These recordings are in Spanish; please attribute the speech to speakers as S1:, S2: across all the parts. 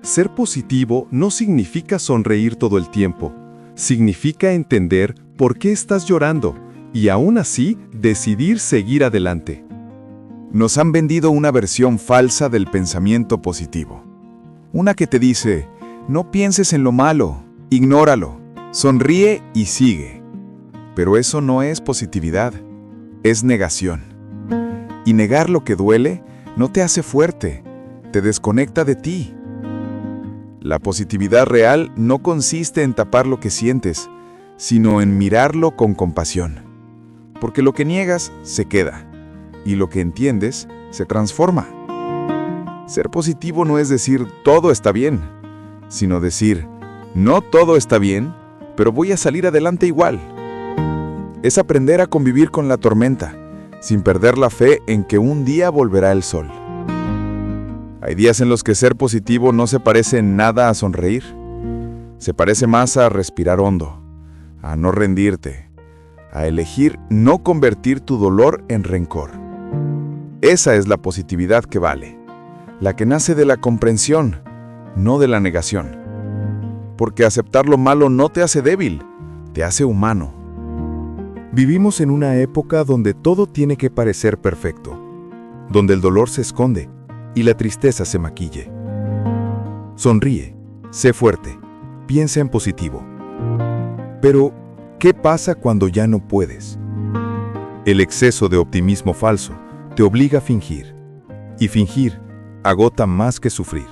S1: Ser positivo no significa sonreír todo el tiempo. Significa entender por qué estás llorando y aún así decidir seguir adelante.
S2: Nos han vendido una versión falsa del pensamiento positivo. Una que te dice, no pienses en lo malo, ignóralo, sonríe y sigue. Pero eso no es positividad, es negación. Y negar lo que duele no te hace fuerte, te desconecta de ti. La positividad real no consiste en tapar lo que sientes, sino en mirarlo con compasión. Porque lo que niegas se queda, y lo que entiendes se transforma. Ser positivo no es decir todo está bien, sino decir no todo está bien, pero voy a salir adelante igual. Es aprender a convivir con la tormenta, sin perder la fe en que un día volverá el sol. Hay días en los que ser positivo no se parece en nada a sonreír. Se parece más a respirar hondo, a no rendirte, a elegir no convertir tu dolor en rencor. Esa es la positividad que vale, la que nace de la comprensión, no de la negación. Porque aceptar lo malo no te hace débil, te hace humano.
S1: Vivimos en una época donde todo tiene que parecer perfecto, donde el dolor se esconde y la tristeza se maquille. Sonríe, sé fuerte, piensa en positivo. Pero, ¿qué pasa cuando ya no puedes? El exceso de optimismo falso te obliga a fingir, y fingir agota más que sufrir.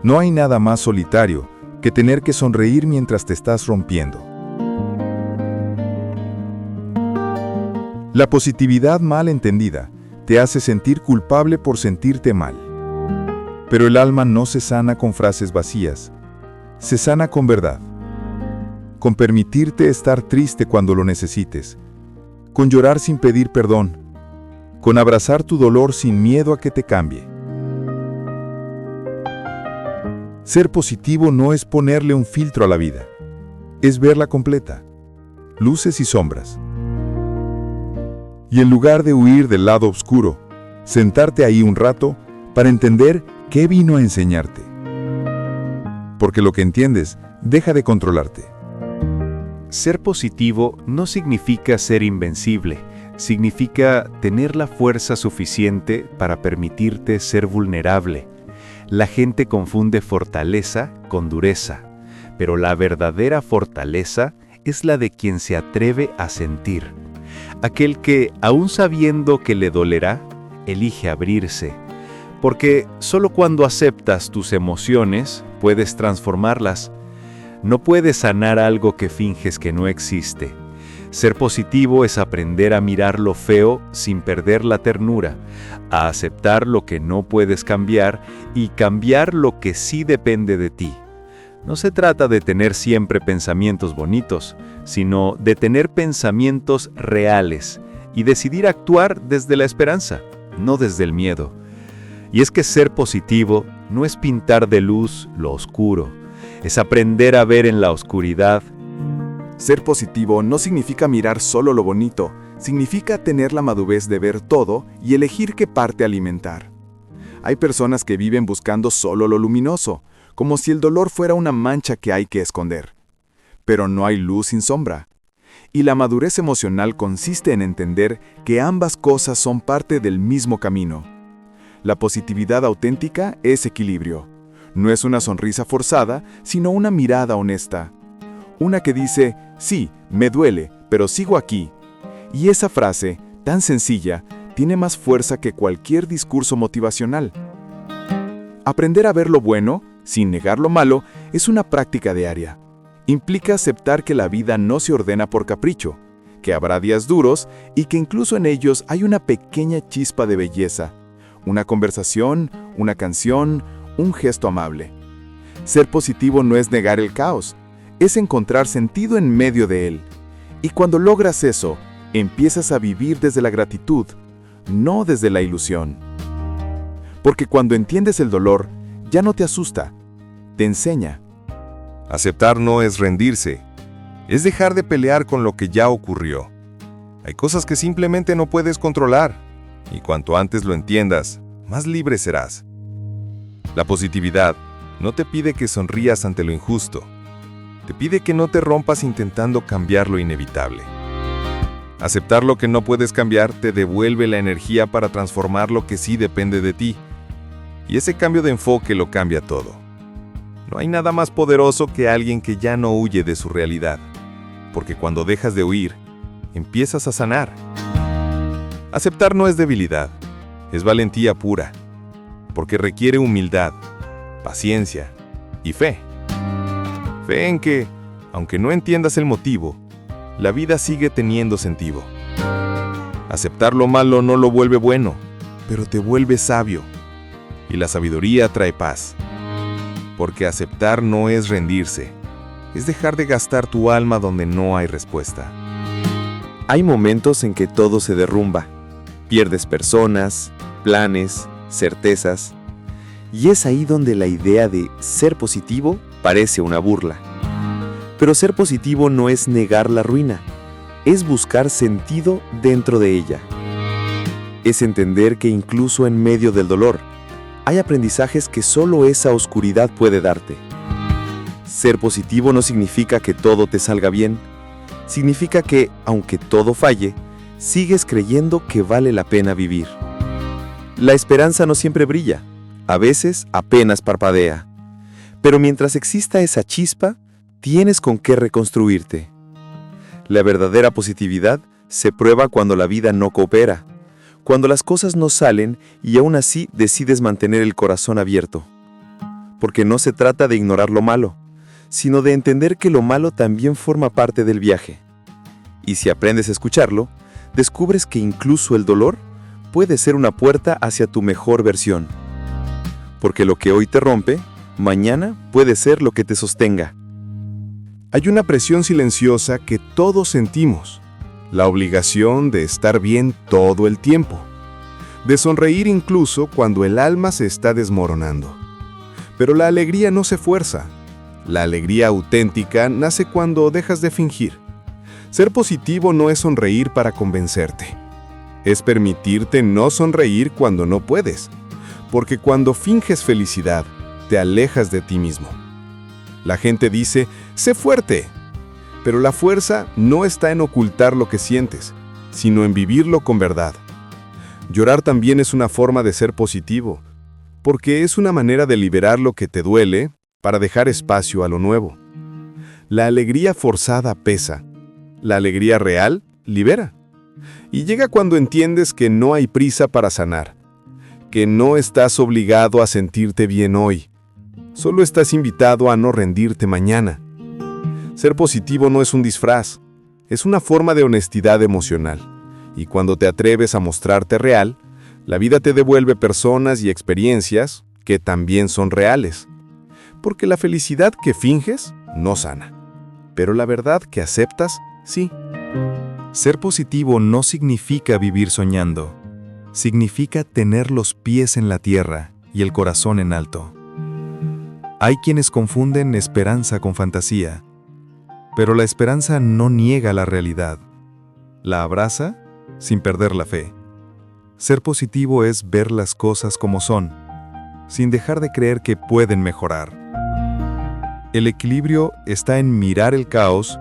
S1: No hay nada más solitario que tener que sonreír mientras te estás rompiendo. La positividad mal entendida te hace sentir culpable por sentirte mal. Pero el alma no se sana con frases vacías, se sana con verdad. Con permitirte estar triste cuando lo necesites, con llorar sin pedir perdón, con abrazar tu dolor sin miedo a que te cambie. Ser positivo no es ponerle un filtro a la vida, es verla completa, luces y sombras. Y en lugar de huir del lado oscuro, sentarte ahí un rato para entender qué vino a enseñarte. Porque lo que entiendes deja de controlarte.
S3: Ser positivo no significa ser invencible, significa tener la fuerza suficiente para permitirte ser vulnerable. La gente confunde fortaleza con dureza, pero la verdadera fortaleza es la de quien se atreve a sentir. Aquel que, aun sabiendo que le dolerá, elige abrirse. Porque solo cuando aceptas tus emociones puedes transformarlas. No puedes sanar algo que finges que no existe. Ser positivo es aprender a mirar lo feo sin perder la ternura, a aceptar lo que no puedes cambiar y cambiar lo que sí depende de ti. No se trata de tener siempre pensamientos bonitos, sino de tener pensamientos reales y decidir actuar desde la esperanza, no desde el miedo. Y es que ser positivo no es pintar de luz lo oscuro, es aprender a ver en la oscuridad.
S2: Ser positivo no significa mirar solo lo bonito, significa tener la madurez de ver todo y elegir qué parte alimentar. Hay personas que viven buscando solo lo luminoso, como si el dolor fuera una mancha que hay que esconder. Pero no hay luz sin sombra. Y la madurez emocional consiste en entender que ambas cosas son parte del mismo camino. La positividad auténtica es equilibrio. No es una sonrisa forzada, sino una mirada honesta. Una que dice, sí, me duele, pero sigo aquí. Y esa frase, tan sencilla, tiene más fuerza que cualquier discurso motivacional. Aprender a ver lo bueno, sin negar lo malo, es una práctica diaria. Implica aceptar que la vida no se ordena por capricho, que habrá días duros y que incluso en ellos hay una pequeña chispa de belleza, una conversación, una canción, un gesto amable. Ser positivo no es negar el caos, es encontrar sentido en medio de él. Y cuando logras eso, empiezas a vivir desde la gratitud, no desde la ilusión. Porque cuando entiendes el dolor, ya no te asusta, te enseña.
S4: Aceptar no es rendirse, es dejar de pelear con lo que ya ocurrió. Hay cosas que simplemente no puedes controlar, y cuanto antes lo entiendas, más libre serás. La positividad no te pide que sonrías ante lo injusto. Te pide que no te rompas intentando cambiar lo inevitable. Aceptar lo que no puedes cambiar te devuelve la energía para transformar lo que sí depende de ti. Y ese cambio de enfoque lo cambia todo. No hay nada más poderoso que alguien que ya no huye de su realidad. Porque cuando dejas de huir, empiezas a sanar. Aceptar no es debilidad, es valentía pura. Porque requiere humildad, paciencia y fe. Fe en que, aunque no entiendas el motivo, la vida sigue teniendo sentido. Aceptar lo malo no lo vuelve bueno, pero te vuelve sabio. Y la sabiduría trae paz. Porque aceptar no es rendirse, es dejar de gastar tu alma donde no hay respuesta.
S2: Hay momentos en que todo se derrumba. Pierdes personas, planes, certezas. Y es ahí donde la idea de ser positivo parece una burla. Pero ser positivo no es negar la ruina, es buscar sentido dentro de ella. Es entender que incluso en medio del dolor, hay aprendizajes que solo esa oscuridad puede darte. Ser positivo no significa que todo te salga bien, significa que, aunque todo falle, sigues creyendo que vale la pena vivir. La esperanza no siempre brilla, a veces apenas parpadea. Pero mientras exista esa chispa, tienes con qué reconstruirte. La verdadera positividad se prueba cuando la vida no coopera, cuando las cosas no salen y aún así decides mantener el corazón abierto. Porque no se trata de ignorar lo malo, sino de entender que lo malo también forma parte del viaje. Y si aprendes a escucharlo, descubres que incluso el dolor puede ser una puerta hacia tu mejor versión. Porque lo que hoy te rompe, mañana puede ser lo que te sostenga.
S1: Hay una presión silenciosa que todos sentimos, la obligación de estar bien todo el tiempo, de sonreír incluso cuando el alma se está desmoronando. Pero la alegría no se fuerza. La alegría auténtica nace cuando dejas de fingir. Ser positivo no es sonreír para convencerte. Es permitirte no sonreír cuando no puedes, porque cuando finges felicidad, te alejas de ti mismo. La gente dice, sé fuerte, pero la fuerza no está en ocultar lo que sientes, sino en vivirlo con verdad. Llorar también es una forma de ser positivo, porque es una manera de liberar lo que te duele para dejar espacio a lo nuevo. La alegría forzada pesa, la alegría real libera. Y llega cuando entiendes que no hay prisa para sanar, que no estás obligado a sentirte bien hoy, solo estás invitado a no rendirte mañana. Ser positivo no es un disfraz, es una forma de honestidad emocional. Y cuando te atreves a mostrarte real, la vida te devuelve personas y experiencias que también son reales. Porque la felicidad que finges no sana, pero la verdad que aceptas, sí.
S3: Ser positivo no significa vivir soñando, significa tener los pies en la tierra y el corazón en alto. Hay quienes confunden esperanza con fantasía, pero la esperanza no niega la realidad, la abraza sin perder la fe. Ser positivo es ver las cosas como son, sin dejar de creer que pueden mejorar. El equilibrio está en mirar el caos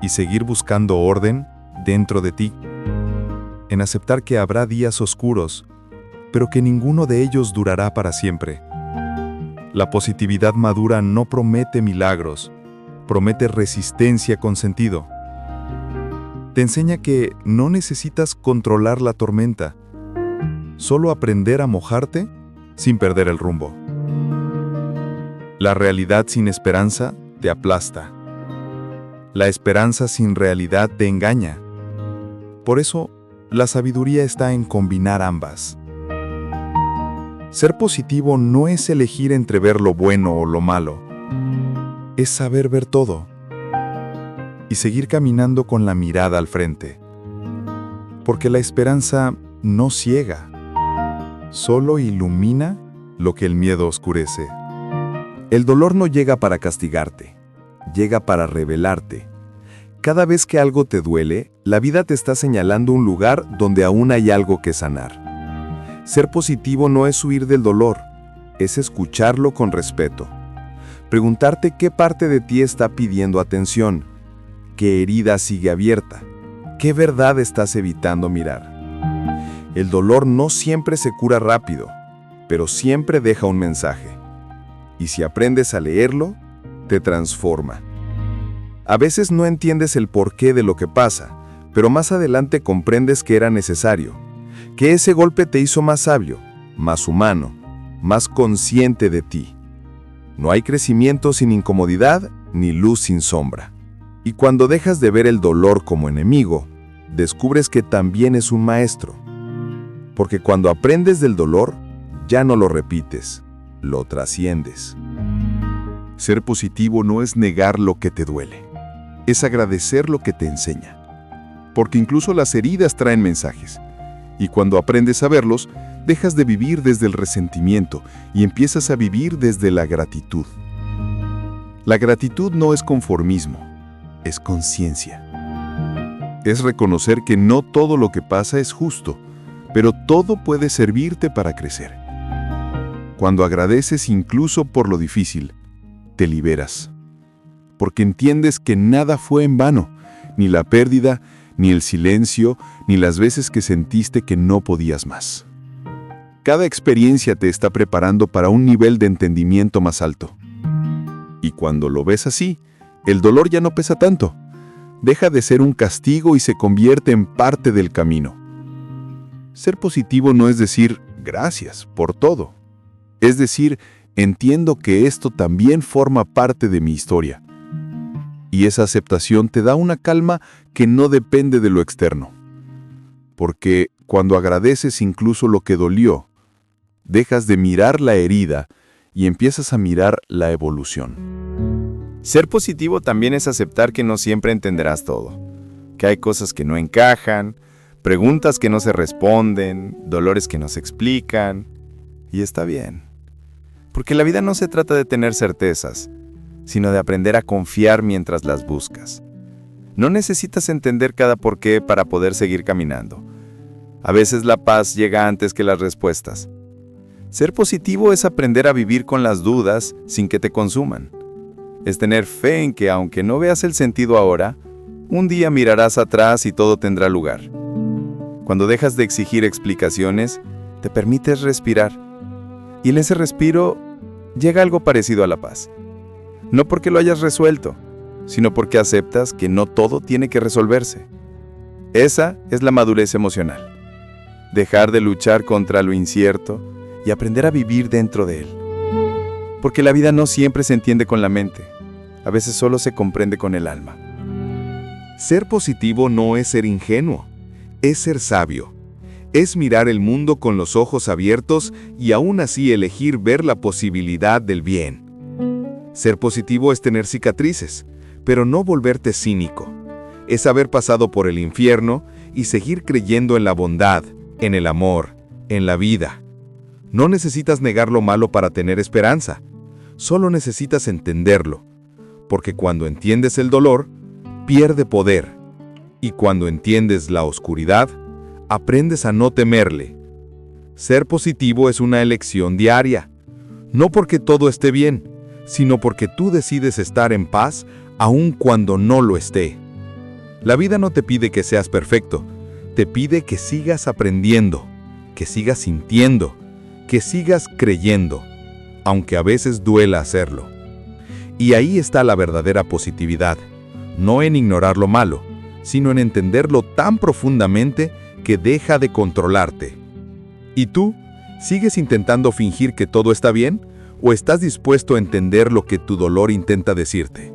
S3: y seguir buscando orden dentro de ti, en aceptar que habrá días oscuros, pero que ninguno de ellos durará para siempre. La positividad madura no promete milagros, promete resistencia con sentido. Te enseña que no necesitas controlar la tormenta, solo aprender a mojarte sin perder el rumbo. La realidad sin esperanza te aplasta. La esperanza sin realidad te engaña. Por eso, la sabiduría está en combinar ambas. Ser positivo no es elegir entre ver lo bueno o lo malo. Es saber ver todo y seguir caminando con la mirada al frente. Porque la esperanza no ciega, solo ilumina lo que el miedo oscurece. El dolor no llega para castigarte, llega para revelarte. Cada vez que algo te duele, la vida te está señalando un lugar donde aún hay algo que sanar. Ser positivo no es huir del dolor,
S2: es escucharlo con respeto. Preguntarte qué parte de ti está pidiendo atención, qué herida sigue abierta, qué verdad estás evitando mirar. El dolor no siempre se cura rápido, pero siempre deja un mensaje. Y si aprendes a leerlo, te transforma. A veces no entiendes el porqué de lo que pasa, pero más adelante comprendes que era necesario, que ese golpe te hizo más sabio, más humano, más consciente de ti. No hay crecimiento sin incomodidad, ni luz sin sombra. Y cuando dejas de ver el dolor como enemigo, descubres que también es un maestro. Porque cuando aprendes del dolor, ya no lo repites, lo trasciendes. Ser positivo no es negar lo que te duele, es agradecer lo que te enseña. Porque incluso las heridas traen mensajes. Y cuando aprendes a verlos, dejas de vivir desde el resentimiento y empiezas a vivir desde la gratitud. La gratitud no es conformismo, es conciencia. Es reconocer que no todo lo que pasa es justo, pero todo puede servirte para crecer. Cuando agradeces incluso por lo difícil, te liberas. Porque entiendes que nada fue en vano, ni la pérdida, ni el silencio, ni las veces que sentiste que no podías más. Cada experiencia te está preparando para un nivel de entendimiento más alto. Y cuando lo ves así, el dolor ya no pesa tanto. Deja de ser un castigo y se convierte en parte del camino. Ser positivo no es decir gracias por todo. Es decir, entiendo que esto también forma parte de mi historia. Y esa aceptación te da una calma que no depende de lo externo. Porque cuando agradeces incluso lo que dolió, dejas de mirar la herida y empiezas a mirar la evolución.
S3: Ser positivo también es aceptar que no siempre entenderás todo, que hay cosas que no encajan, preguntas que no se responden, dolores que no se explican, y está bien. Porque la vida no se trata de tener certezas, sino de aprender a confiar mientras las buscas. No necesitas entender cada porqué para poder seguir caminando. A veces la paz llega antes que las respuestas. Ser positivo es aprender a vivir con las dudas sin que te consuman. Es tener fe en que aunque no veas el sentido ahora, un día mirarás atrás y todo tendrá lugar. Cuando dejas de exigir explicaciones, te permites respirar. Y en ese respiro llega algo parecido a la paz. No porque lo hayas resuelto, sino porque aceptas que no todo tiene que resolverse. Esa es la madurez emocional. Dejar de luchar contra lo incierto y aprender a vivir dentro de él. Porque la vida no siempre se entiende con la mente, a veces solo se comprende con el alma.
S2: Ser positivo no es ser ingenuo, es ser sabio. Es mirar el mundo con los ojos abiertos y aún así elegir ver la posibilidad del bien. Ser positivo es tener cicatrices, pero no volverte cínico. Es haber pasado por el infierno y seguir creyendo en la bondad, en el amor, en la vida. No necesitas negar lo malo para tener esperanza, solo necesitas entenderlo, porque cuando entiendes el dolor, pierde poder, y cuando entiendes la oscuridad, aprendes a no temerle. Ser positivo es una elección diaria, no porque todo esté bien, sino porque tú decides estar en paz aun cuando no lo esté. La vida no te pide que seas perfecto, te pide que sigas aprendiendo, que sigas sintiendo, que sigas creyendo, aunque a veces duela hacerlo. Y ahí está la verdadera positividad, no en ignorar lo malo, sino en entenderlo tan profundamente que deja de controlarte. ¿Y tú? ¿Sigues intentando fingir que todo está bien? ¿O estás dispuesto a entender lo que tu dolor intenta decirte?